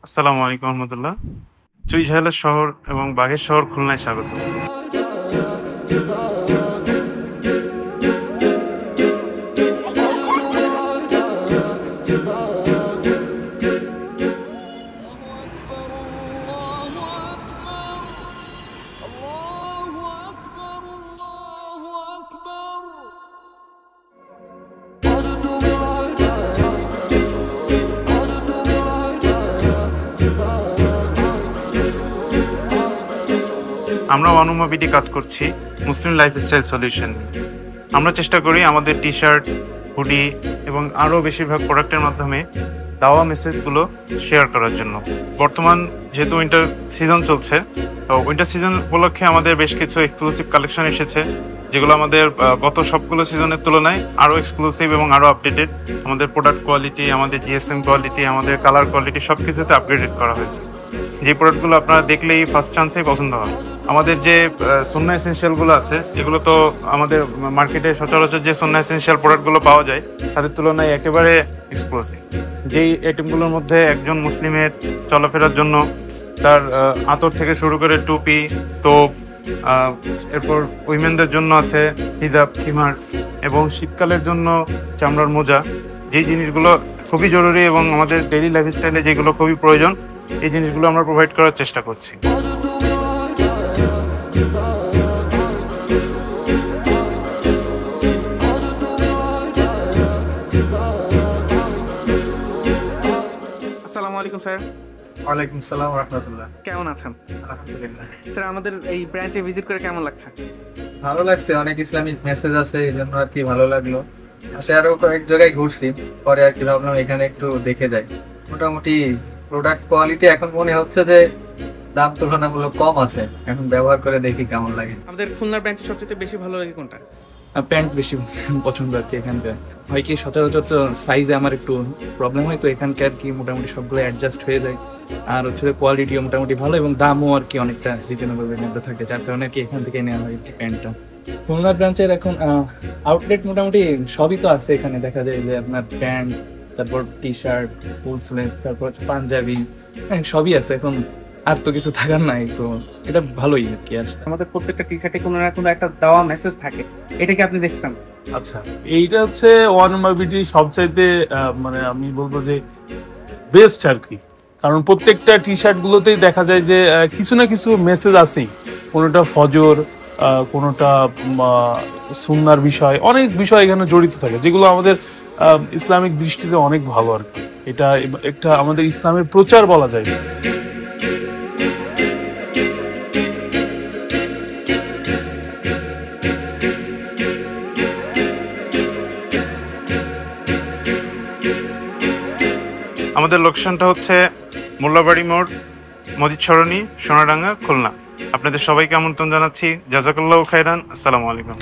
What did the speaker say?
আসসালামু আলাইকুম রহমতুল্লাহ। চুইঝালের শহর এবং বাঘের শহর খুলনায় স্বাগত। আমরা ওয়ানুমা বিডি কাজ করছি মুসলিম লাইফস্টাইল সলিউশন নিয়ে। আমরা চেষ্টা করি আমাদের টি শার্ট, হুডি এবং আরও বেশিরভাগ প্রোডাক্টের মাধ্যমে দাওয়া মেসেজগুলো শেয়ার করার জন্য। বর্তমান যেহেতু উইন্টার সিজন চলছে, তো উইন্টার সিজন উপলক্ষে আমাদের বেশ কিছু এক্সক্লুসিভ কালেকশন এসেছে, যেগুলো আমাদের গত সবগুলো সিজনের তুলনায় আরও এক্সক্লুসিভ এবং আরও আপডেটেড। আমাদের প্রোডাক্ট কোয়ালিটি, আমাদের জিএসএম কোয়ালিটি, আমাদের কালার কোয়ালিটি সব কিছুতে আপগ্রেডেড করা হয়েছে। যে প্রোডাক্টগুলো আপনারা দেখলেই ফার্স্ট চান্সেই পছন্দ হবে। আমাদের যে সুন্না এসেনশিয়ালগুলো আছে, যেগুলো তো আমাদের মার্কেটে সচরাচর যে সুন্না এসেনশিয়াল প্রোডাক্টগুলো পাওয়া যায় তাদের তুলনায় একেবারে এক্সক্লুসিভ। যেই আইটেমগুলোর মধ্যে একজন মুসলিমের চলাফেরার জন্য তার আতর থেকে শুরু করে টুপি, টোপ, এরপর উইমেনদের জন্য আছে হিজাব, খিমার এবং শীতকালের জন্য চামড়ার মোজা। যেই জিনিসগুলো খুবই জরুরি এবং আমাদের ডেইলি লাইফস্টাইলে যেগুলো খুবই প্রয়োজন, এই জিনিসগুলো আমরা প্রোভাইড করার চেষ্টা করছি। আসসালামু আলাইকুম স্যার। ওয়ালাইকুম আসসালাম রাহমাতুল্লাহ। কেমন আছেন? আলহামদুলিল্লাহ, স্যার আমাদের এই ব্রাঞ্চে ভিজিট করে কেমন লাগছে? ভালো লাগছে। অনেক ইসলামিক মেসেজ আছে, এই জন্য আর কি ভালো লাগলো। আরো কয়েক জায়গায় ঘুরছি, পরে আর কি ভাবলাম এখানে একটু দেখে যাই। মোটামুটি প্রোডাক্ট কোয়ালিটি এখন মনে হচ্ছে যে দাম তুলনামূলক কম আছে, এখন ব্যবহার করে দেখি কেমন লাগে। আমাদের খুলনার ব্রাঞ্চে সবচেয়ে বেশি ভালো লাগে কোনটা? প্যান্ট বেশি পছন্দ আর কি। এখানকার হয় কি সচরাচর তো সাইজে আমার একটু প্রবলেম হয়, তো এখানকার কি মোটামুটি সবগুলো অ্যাডজাস্ট হয়ে যায়। আর হচ্ছে কোয়ালিটিও মোটামুটি ভালো এবং দামও আর কি অনেকটা রিজনেবলের মধ্যে থাকে, যার কারণে আর কি এখান থেকে নেওয়া হয় প্যান্টটা। খুলনা ব্রাঞ্চের এখন আউটলেট মোটামুটি সবই তো আছে এখানে। দেখা যায় যে আপনার প্যান্ট, তারপর টি শার্ট, ফুল স্লিভ, তারপর পাঞ্জাবি, সবই আছে এখন। আর তো কিছু থাকার নাই, তো এটা ভালোই আর কি। আর আমাদের প্রত্যেকটা টি শার্টে কোনো না কোনো একটা দেওয়া মেসেজ থাকে, এটা কি আপনি দেখছেন? আচ্ছা, এইটা হচ্ছে ওয়ানুমাবিটি সবচাইতে মানে আমি বলবো যে বেস্ট আর কি। কারণ প্রত্যেকটা টি শার্ট গুলোতেই দেখা যায় যে কিছু না কিছু মেসেজ আছেই। কোনোটা ফজর, কোনোটা সুন্নার বিষয়, অনেক বিষয় এখানে জড়িত থাকে, যেগুলো আমাদের ইসলামিক দৃষ্টিতে অনেক ভালো আর কি। এটা একটা আমাদের ইসলামের প্রচার বলা যায়। আমাদের লোকেশনটা হচ্ছে মোল্লাবাড়ি মোড়, মজিদ সরণি, সোনাডাঙ্গা, খুলনা। আপনাদের সবাইকে আমন্ত্রণ জানাচ্ছি। জাযাকাল্লাহু খাইরান। আসসালামু আলাইকুম।